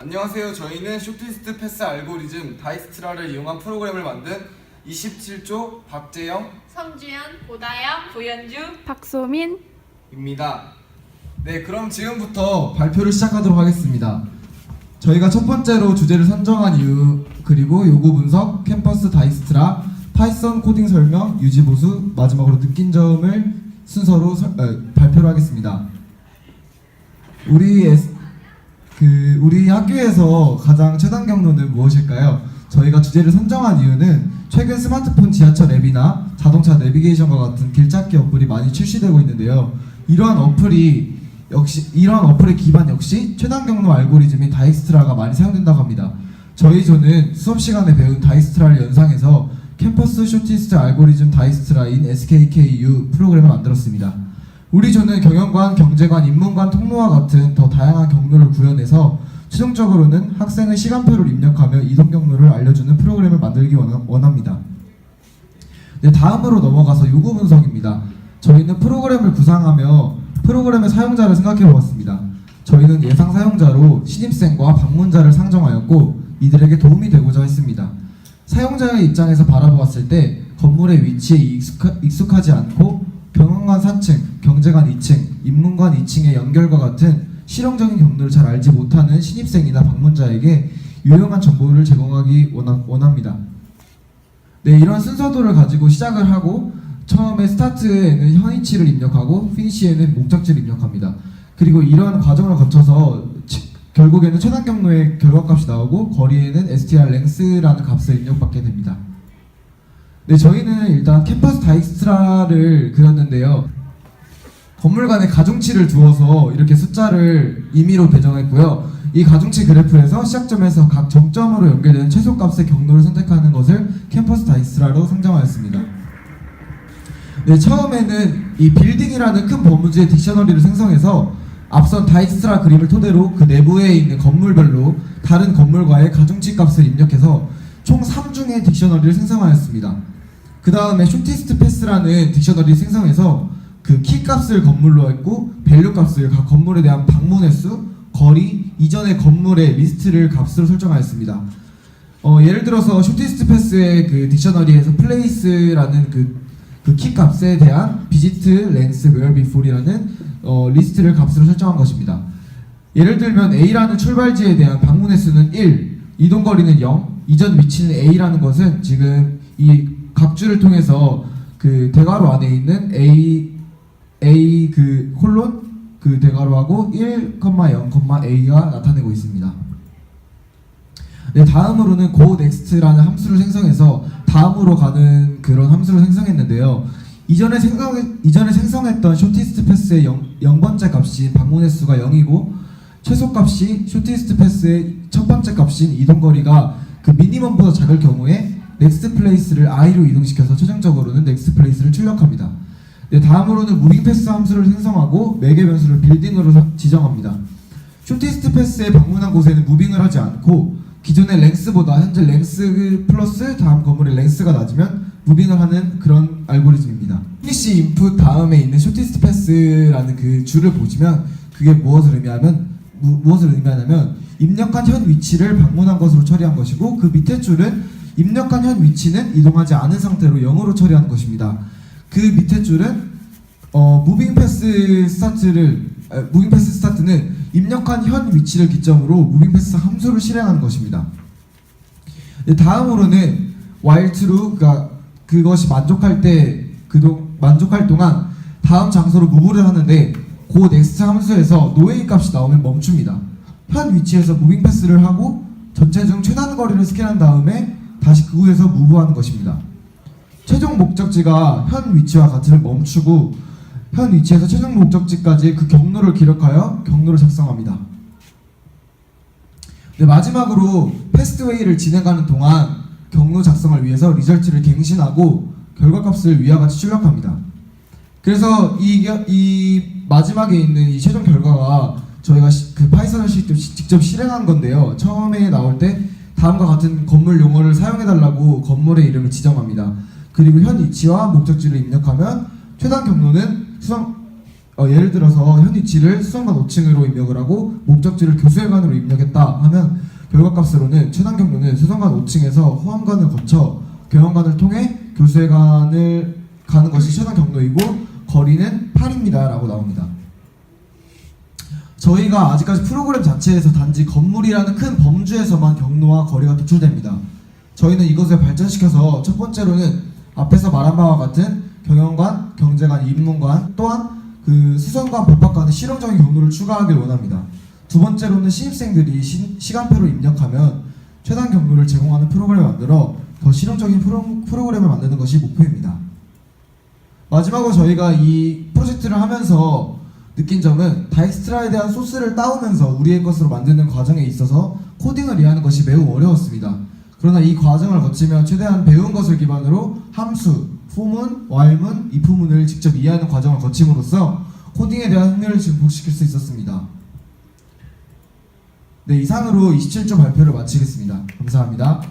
안녕하세요. 저희는 쇼트리스트 패스 알고리즘 다이스트라를 이용한 프로그램을 만든 27조 박재영, 성주연, 오다영, 고현주, 박소민입니다. 네, 그럼 지금부터 발표를 시작하도록 하겠습니다. 저희가 첫 번째로 주제를 선정한 이유, 그리고 요구 분석, 캠퍼스 다이스트라, 파이썬 코딩 설명, 유지 보수, 마지막으로 느낀 점을 순서로 발표를 하겠습니다. 우리 학교에서 가장 최단 경로는 무엇일까요? 저희가 주제를 선정한 이유는 최근 스마트폰 지하철 앱이나 자동차 내비게이션과 같은 길찾기 어플이 많이 출시되고 있는데요. 이러한 어플의 기반 역시 최단 경로 알고리즘인 다이스트라가 많이 사용된다고 합니다. 저희 조는 수업 시간에 배운 다이스트라를 연상해서 캠퍼스 쇼티스트 알고리즘 다이스트라인 SKKU 프로그램을 만들었습니다. 우리 조는 경영관, 경제관, 인문관, 통로와 같은 더 다양한 경로를 구현해서 최종적으로는 학생의 시간표를 입력하며 이동 경로를 알려주는 프로그램을 만들기 원합니다. 네, 다음으로 넘어가서 요구 분석입니다. 저희는 프로그램을 구상하며 프로그램의 사용자를 생각해 보았습니다. 저희는 예상 사용자로 신입생과 방문자를 상정하였고 이들에게 도움이 되고자 했습니다. 사용자의 입장에서 바라보았을 때 건물의 위치에 익숙하지 않고 경영관 4층, 경제관 2층, 인문관 2층의 연결과 같은 실용적인 경로를 잘 알지 못하는 신입생이나 방문자에게 유용한 정보를 제공하기 원합니다. 네, 이런 순서도를 가지고 시작을 하고 처음에 스타트에는 현 위치를 입력하고 피니시에는 목적지를 입력합니다. 그리고 이러한 과정을 거쳐서 결국에는 최단 경로의 결과값이 나오고 거리에는 str_length라는 값을 입력받게 됩니다. 네, 저희는 일단 캠퍼스 다이스트라를 그렸는데요. 건물 간에 가중치를 두어서 이렇게 숫자를 임의로 배정했고요. 이 가중치 그래프에서 시작점에서 각 정점으로 연결되는 최소값의 경로를 선택하는 것을 캠퍼스 다이스트라로 상정하였습니다. 네, 처음에는 이 빌딩이라는 큰 범주의 딕셔너리를 생성해서 앞선 다이스트라 그림을 토대로 그 내부에 있는 건물별로 다른 건물과의 가중치 값을 입력해서 총 3중의 딕셔너리를 생성하였습니다. 그 다음에 쇼티스트 패스라는 딕셔너리를 생성해서 그 키 값을 건물로 했고 밸류 값을 각 건물에 대한 방문 횟수, 거리, 이전의 건물의 리스트를 값으로 설정하였습니다. 예를 들어서 쇼티스트 패스의 그 딕셔너리에서 플레이스라는 그 키 값에 대한 비지트, 렌스, where before이라는 리스트를 값으로 설정한 것입니다. 예를 들면 A라는 출발지에 대한 방문 횟수는 1, 이동 거리는 0, 이전 위치는 A라는 것은 지금 이 각주를 통해서 그 대괄호 안에 있는 A 그 콜론 그 대괄호하고 1, 0, A가 나타내고 있습니다. 네, 다음으로는 goNext라는 함수를 생성해서 다음으로 가는 그런 함수를 생성했는데요. 이전에 생성했던 쇼티스트 패스의 0번째 값인 방문 횟수가 0이고 최소값이 쇼티스트 패스의 첫 번째 값인 이동거리가 그 미니멈보다 작을 경우에 넥스트 플레이스를 i로 이동시켜서 최종적으로는 넥스트 플레이스를 출력합니다. 네, 다음으로는 무빙 패스 함수를 생성하고 매개 변수를 빌딩으로 지정합니다. 쇼티스트 패스에 방문한 곳에는 무빙을 하지 않고 기존의 랭스보다 현재 랭스 플러스 다음 건물의 랭스가 낮으면 무빙을 하는 그런 알고리즘입니다. 피니시 인풋 다음에 있는 쇼티스트 패스라는 그 줄을 보시면 그게 무엇을 의미하냐면 입력한 현 위치를 방문한 것으로 처리한 것이고 스 밑에 줄은 입력한 현 위치는 이동하지 않은 상태로 0으로 처리한 것입니다. 그 밑에 줄은 무빙 패스 스타트는 입력한 현 위치를 기점으로 무빙 패스 함수를 실행하는 것입니다. 네, 다음으로는 while true, 그것이 만족할 동안 다음 장소로 무브를 하는데 goNext 함수에서 noA 값이 나오면 멈춥니다. 현 위치에서 무빙 패스를 하고 전체 중 최단 거리를 스캔한 다음에 다시 그곳에서 무브하는 것입니다. 최종 목적지가 현 위치와 같으면 멈추고 현 위치에서 최종 목적지까지 그 경로를 기록하여 경로를 작성합니다. 네, 마지막으로 패스트웨이를 진행하는 동안 경로 작성을 위해서 리절트를 갱신하고 결과값을 위와 같이 출력합니다. 그래서 이 마지막에 있는 이 최종 결과가 저희가 그 파이썬을 직접 실행한 건데요. 처음에 나올 때 다음과 같은 건물 용어를 사용해달라고 건물의 이름을 지정합니다. 그리고 현 위치와 목적지를 입력하면 최단 경로는 예를 들어서 현 위치를 수성관 5층으로 입력을 하고 목적지를 교수회관으로 입력했다 하면 결과값으로는 최단 경로는 수성관 5층에서 호암관을 거쳐 교양관을 통해 교수회관을 가는 것이 최단 경로이고 거리는 8입니다 라고 나옵니다. 저희가 아직까지 프로그램 자체에서 단지 건물이라는 큰 범주에서만 경로와 거리가 도출됩니다. 저희는 이것을 발전시켜서 첫 번째로는 앞에서 말한 바와 같은 경영관, 경제관, 인문관 또한 그 수성관, 법학관의 실용적인 경로를 추가하길 원합니다. 두 번째로는 신입생들이 시간표를 입력하면 최단 경로를 제공하는 프로그램을 만들어 더 실용적인 프로그램을 만드는 것이 목표입니다. 마지막으로 저희가 이 프로젝트를 하면서 느낀 점은 다익스트라에 대한 소스를 따오면서 우리의 것으로 만드는 과정에 있어서 코딩을 이해하는 것이 매우 어려웠습니다. 그러나 이 과정을 거치면 최대한 배운 것을 기반으로 함수, for문, while문, if문을 직접 이해하는 과정을 거침으로써 코딩에 대한 흥미를 증폭시킬 수 있었습니다. 네, 이상으로 27조 발표를 마치겠습니다. 감사합니다.